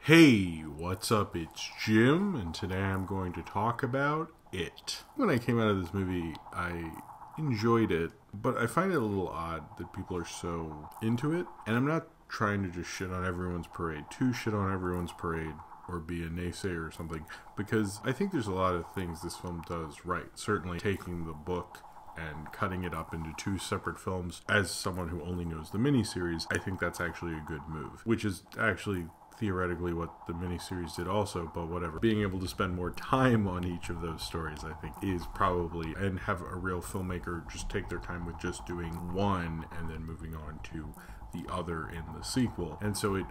Hey, what's up? It's Jim, and today I'm going to talk about It. When I came out of this movie, I enjoyed it, but I find it a little odd that people are so into it, and I'm not trying to just shit on everyone's parade, or be a naysayer or something, because I think there's a lot of things this film does right. Certainly taking the book and cutting it up into two separate films. As someone who only knows the miniseries, I think that's actually a good move, which is actually theoretically what the miniseries did also, but whatever. Being able to spend more time on each of those stories, I think, is probably, and have a real filmmaker just take their time with just doing one and then moving on to the other in the sequel. And so it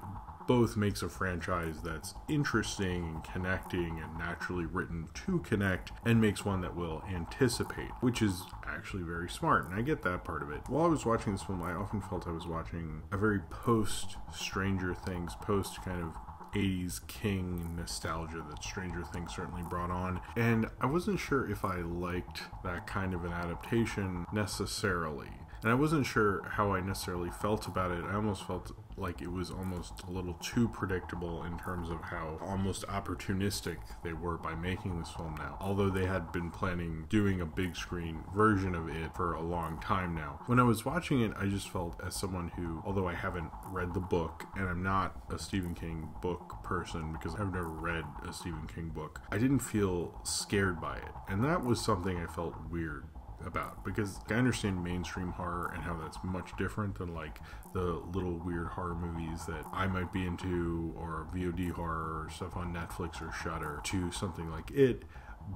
both makes a franchise that's interesting and connecting and naturally written to connect, and makes one that will anticipate, which is actually very smart, and I get that part of it. While I was watching this film, I often felt I was watching a very post-Stranger Things, post kind of 80s King nostalgia that Stranger Things certainly brought on, and I wasn't sure if I liked that kind of an adaptation necessarily. And I wasn't sure how I necessarily felt about it. I almost felt like it was almost a little too predictable in terms of how almost opportunistic they were by making this film now. Although they had been planning doing a big screen version of it for a long time now. When I was watching it, I just felt, as someone who, although I haven't read the book, and I'm not a Stephen King book person because I've never read a Stephen King book, I didn't feel scared by it. And that was something I felt weird about, because I understand mainstream horror and how that's much different than like the little weird horror movies that I might be into, or VOD horror or stuff on Netflix or Shudder, to something like It.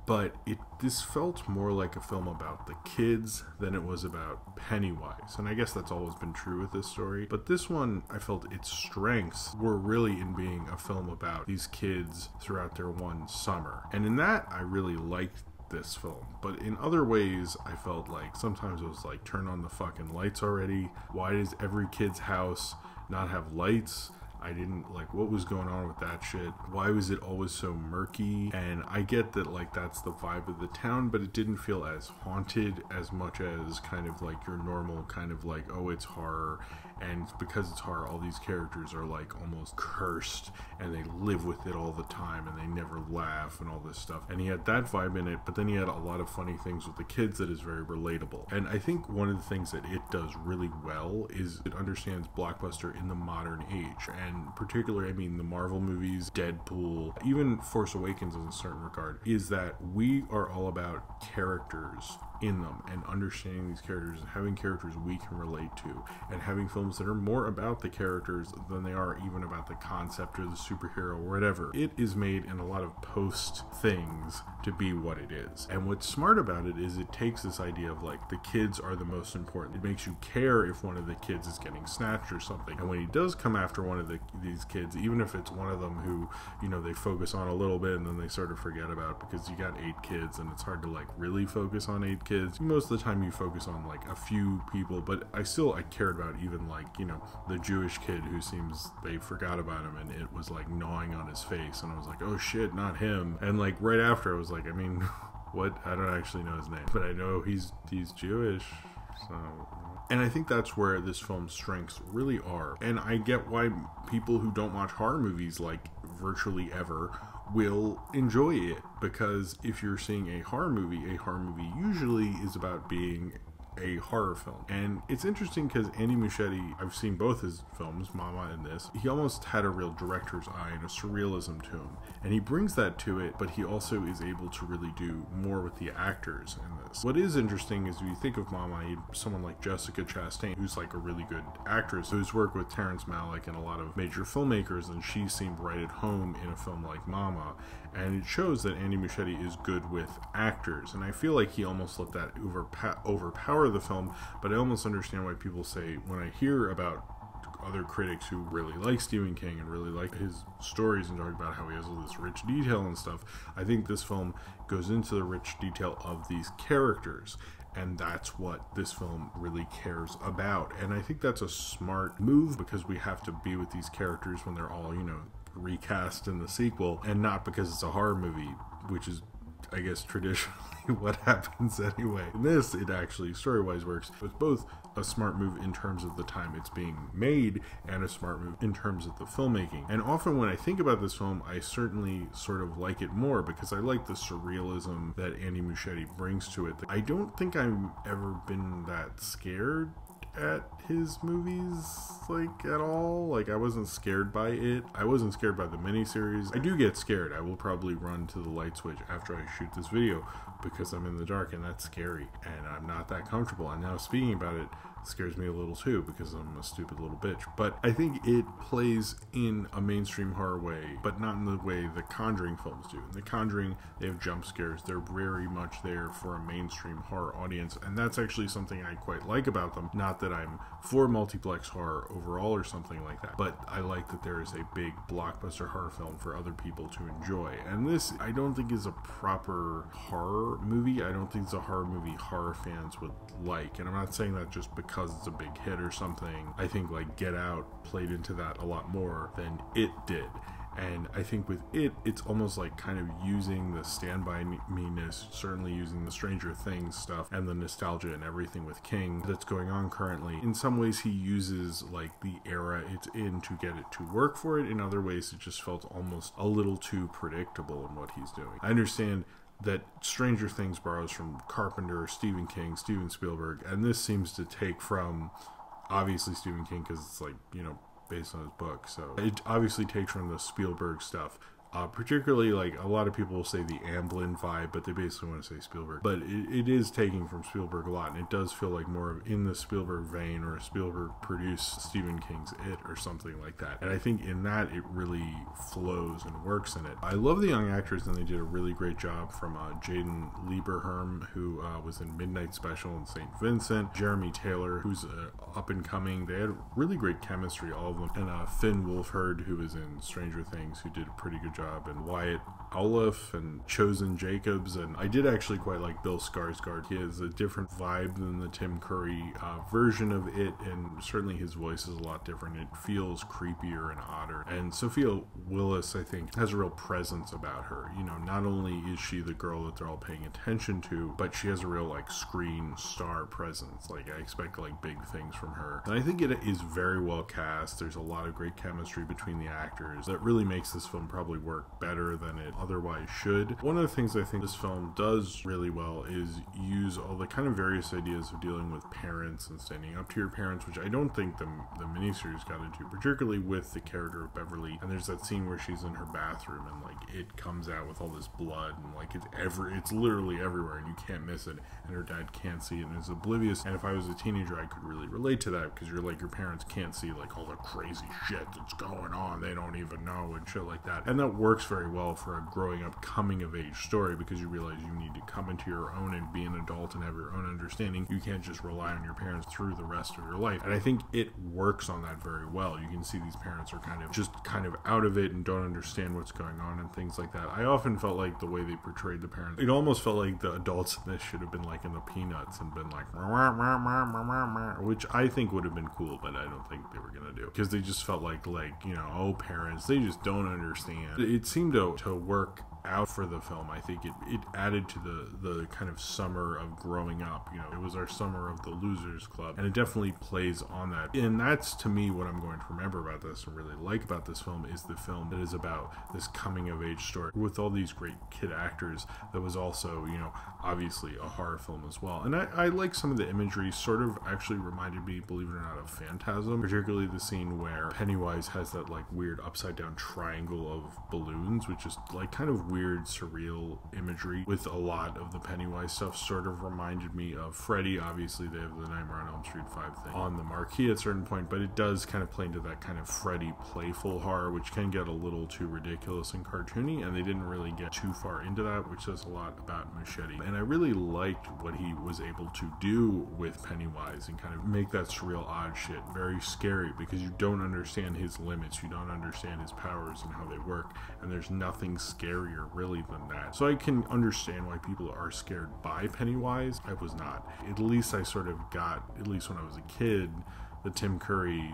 But this felt more like a film about the kids than it was about Pennywise. And I guess that's always been true with this story. But this one, I felt its strengths were really in being a film about these kids throughout their one summer. And in that, I really liked this film. But in other ways, I felt like sometimes it was like, turn on the fucking lights already. Why does every kid's house not have lights? I didn't like what was going on with that shit. Why was it always so murky? And I get that like that's the vibe of the town, but it didn't feel as haunted as much as kind of like your normal kind of like, oh, it's horror, and because it's horror, all these characters are like almost cursed and they live with it all the time and they never laugh and all this stuff. And he had that vibe in it, but then he had a lot of funny things with the kids that is very relatable. And I think one of the things that it does really well is it understands blockbuster in the modern age. And particularly, I mean, the Marvel movies, Deadpool, even Force Awakens in a certain regard, is that we are all about characters in them and understanding these characters and having characters we can relate to, and having films that are more about the characters than they are even about the concept or the superhero or whatever. It is made in a lot of post things to be what it is. And what's smart about it is it takes this idea of like the kids are the most important. It makes you care if one of the kids is getting snatched or something. And when he does come after one of these kids, even if it's one of them who, you know, they focus on a little bit and then they sort of forget about, because you got 8 kids and it's hard to like really focus on 8 kids. Most of the time you focus on like a few people, but I cared about even like, you know, the Jewish kid who seems they forgot about him and it was like gnawing on his face, and I was like, oh shit, not him. And like right after I was like, I mean, what? I don't actually know his name, but I know he's Jewish, so. And I think that's where this film's strengths really are. And I get why people who don't watch horror movies like virtually ever will enjoy it, because if you're seeing a horror movie usually is about being a horror film. And it's interesting because Andy Muschietti, I've seen both his films, Mama and this, he almost had a real director's eye and a surrealism to him, and he brings that to it, but he also is able to really do more with the actors in this. What is interesting is if you think of Mama, you have someone like Jessica Chastain, who's like a really good actress, who's worked with Terrence Malick and a lot of major filmmakers, and she seemed right at home in a film like Mama. And it shows that Andy Muschietti is good with actors, and I feel like he almost let that overpower the film. But I almost understand why people say, when I hear about other critics who really like Stephen King and really like his stories and talk about how he has all this rich detail and stuff, I think this film goes into the rich detail of these characters. And that's what this film really cares about. And I think that's a smart move, because we have to be with these characters when they're all, you know, recast in the sequel, and not because it's a horror movie, which is I guess traditionally what happens anyway. In this, it actually story-wise works. It's both a smart move in terms of the time it's being made and a smart move in terms of the filmmaking. And often when I think about this film, I certainly sort of like it more because I like the surrealism that Andy Muschietti brings to it. I don't think I've ever been that scared at his movies, like, at all. Like, I wasn't scared by it. I wasn't scared by the miniseries. I do get scared. I will probably run to the light switch after I shoot this video because I'm in the dark, and that's scary, and I'm not that comfortable. And now speaking about it scares me a little too because I'm a stupid little bitch. But I think it plays in a mainstream horror way, but not in the way the Conjuring films do. In the Conjuring, they have jump scares. They're very much there for a mainstream horror audience, and that's actually something I quite like about them. Not that I'm for multiplex horror overall or something like that, but I like that there is a big blockbuster horror film for other people to enjoy. And this, I don't think, is a proper horror movie. I don't think it's a horror movie horror fans would like, and I'm not saying that just because it's a big hit or something. I think like Get Out played into that a lot more than it did. And I think with it, it's almost like kind of using the Stand By Me-ness, certainly using the Stranger Things stuff and the nostalgia and everything with King that's going on currently. In some ways, he uses like the era it's in to get it to work for it. In other ways, it just felt almost a little too predictable in what he's doing. I understand that Stranger Things borrows from Carpenter, Stephen King, Steven Spielberg, and this seems to take from, obviously, Stephen King, because it's like, you know, based on his book, so it obviously takes from the Spielberg stuff. Particularly, like, a lot of people will say the Amblin vibe, but they basically want to say Spielberg. But it is taking from Spielberg a lot, and it does feel like more of in the Spielberg vein, or a Spielberg-produced Stephen King's It, or something like that. And I think in that, it really flows and works in it. I love the young actors, and they did a really great job from Jaden Lieberherm, who was in Midnight Special and St. Vincent, Jeremy Taylor, who's up-and-coming. They had really great chemistry, all of them. And Finn Wolfhard, who was in Stranger Things, who did a pretty good job, and Wyatt Owliff and Chosen Jacobs. And I did actually quite like Bill Skarsgård. He has a different vibe than the Tim Curry version of it, and certainly his voice is a lot different. It feels creepier and odder. And Sophia Willis, I think, has a real presence about her. You know, not only is she the girl that they're all paying attention to, but she has a real like screen star presence. Like, I expect like big things from her, and I think it is very well cast. There's a lot of great chemistry between the actors that really makes this film probably work better than it otherwise should. One of the things I think this film does really well is use all the kind of various ideas of dealing with parents and standing up to your parents, which I don't think the miniseries got into, particularly with the character of Beverly. And there's that scene where she's in her bathroom and like it comes out with all this blood, and like it's literally everywhere, and you can't miss it, and her dad can't see it and is oblivious. And if I was a teenager, I could really relate to that, because you're like, your parents can't see like all the crazy shit that's going on, they don't even know, and shit like that. And that works very well for a growing up coming of age story, because you realize you need to come into your own and be an adult and have your own understanding. You can't just rely on your parents through the rest of your life. And I think it works on that very well. You can see these parents are kind of out of it and don't understand what's going on and things like that. I often felt like the way they portrayed the parents, it almost felt like the adults in this should have been like in the Peanuts and been like, which I think would have been cool, but I don't think they were gonna do, because they just felt like, you know, oh, parents, they just don't understand. It seemed to work out for the film. I think it added to the kind of summer of growing up. You know, it was our summer of the Losers Club, and it definitely plays on that. And that's, to me, what I'm going to remember about this and really like about this film, is the film that is about this coming of age story with all these great kid actors that was also, you know, obviously a horror film as well. And I like some of the imagery. Sort of actually reminded me, believe it or not, of Phantasm, particularly the scene where Pennywise has that like weird upside down triangle of balloons, which is like kind of weird surreal imagery. With a lot of the Pennywise stuff, sort of reminded me of Freddy. Obviously they have the Nightmare on Elm Street 5 thing on the marquee at a certain point, but it does kind of play into that kind of Freddy playful horror, which can get a little too ridiculous and cartoony, and they didn't really get too far into that, which says a lot about Muschietti. And I really liked what he was able to do with Pennywise and kind of make that surreal odd shit very scary, because you don't understand his limits, you don't understand his powers and how they work, and there's nothing scarier really than that. So I can understand why people are scared by Pennywise. I was not. At least I sort of got, at least when I was a kid, the Tim Curry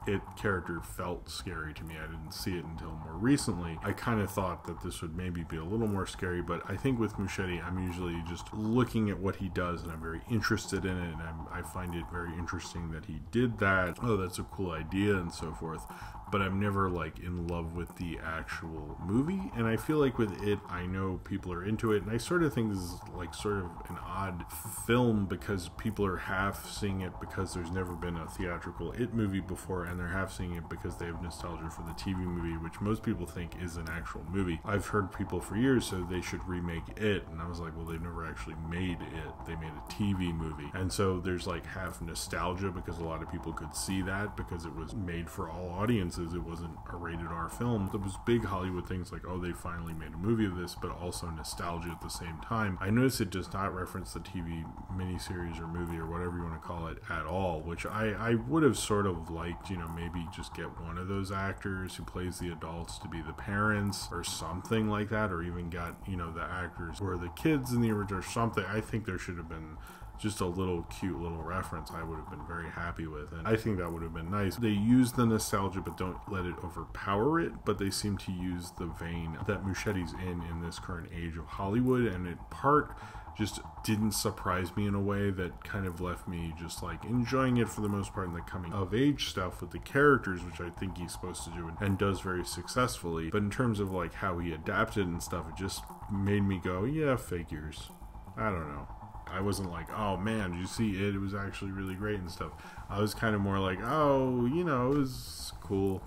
It character felt scary to me. I didn't see it until more recently. I kind of thought that this would maybe be a little more scary, but I think with Muschietti, I'm usually just looking at what he does and I'm very interested in it, and I find it very interesting that he did that. Oh, that's a cool idea and so forth. But I'm never like in love with the actual movie, and I feel like with it, I know people are into it, and I sort of think this is like sort of an odd film because people are half seeing it because there's never been a theatrical It movie before, and they're half seeing it because they have nostalgia for the TV movie, which most people think is an actual movie. I've heard people for years say they should remake It, and I was like, well, they've never actually made It. They made a TV movie, and so there's like half nostalgia because a lot of people could see that because it was made for all audiences. It wasn't a rated R film. There was big Hollywood things like, oh, they finally made a movie of this, but also nostalgia at the same time. I noticed it does not reference the TV miniseries or movie or whatever you want to call it at all, which I would have sort of liked, you know, maybe just get one of those actors who plays the adults to be the parents or something like that, or even got, you know, the actors who are the kids in the original or something. I think there should have been just a little cute little reference I would have been very happy with, and I think that would have been nice. They use the nostalgia but don't let it overpower it, but they seem to use the vein that Muschietti's in this current age of Hollywood, and it part just didn't surprise me in a way that kind of left me just like enjoying it for the most part in the coming of age stuff with the characters, which I think he's supposed to do and does very successfully. But in terms of like how he adapted and stuff, it just made me go, yeah, figures. I don't know. I wasn't like, oh man, did you see it? It was actually really great and stuff. I was kind of more like, oh, you know, it was cool.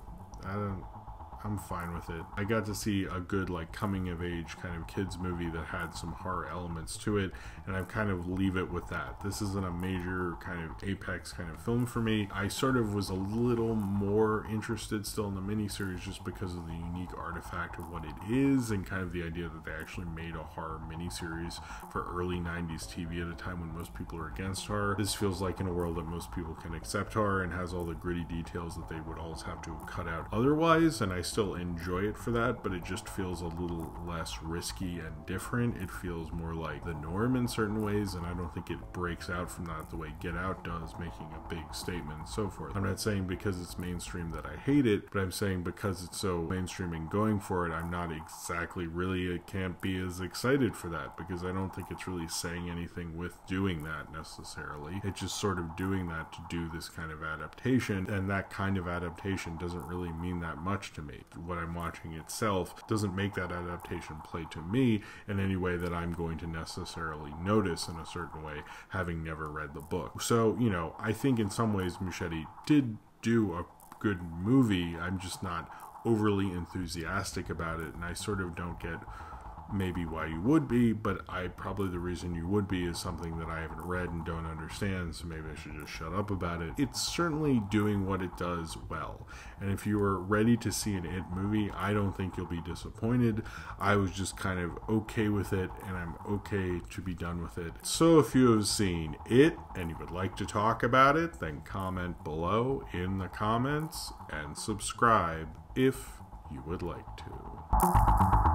I'm fine with it. I got to see a good like coming of age kind of kids movie that had some horror elements to it, and I kind of leave it with that. This isn't a major kind of apex kind of film for me. I sort of was a little more interested still in the miniseries just because of the unique artifact of what it is and kind of the idea that they actually made a horror miniseries for early 90s TV at a time when most people are against horror. This feels like in a world that most people can accept horror and has all the gritty details that they would always have to cut out otherwise, and I still enjoy it for that, but it just feels a little less risky and different. It feels more like the norm in certain ways, and I don't think it breaks out from that the way Get Out does, making a big statement and so forth. I'm not saying because it's mainstream that I hate it, but I'm saying because it's so mainstream and going for it, I'm not exactly really, I can't be as excited for that because I don't think it's really saying anything with doing that necessarily. It's just sort of doing that to do this kind of adaptation, and that kind of adaptation doesn't really mean that much to me. What I'm watching itself doesn't make that adaptation play to me in any way that I'm going to necessarily notice in a certain way, having never read the book. So, you know, I think in some ways Muschietti did do a good movie. I'm just not overly enthusiastic about it, and I sort of don't get maybe why you would be, but probably the reason you would be is something that I haven't read and don't understand, so maybe I should just shut up about it. It's certainly doing what it does well, and if you were ready to see an It movie, I don't think you'll be disappointed. I was just kind of okay with it, and I'm okay to be done with it. So if you have seen It and you would like to talk about it, then comment below in the comments and subscribe if you would like to.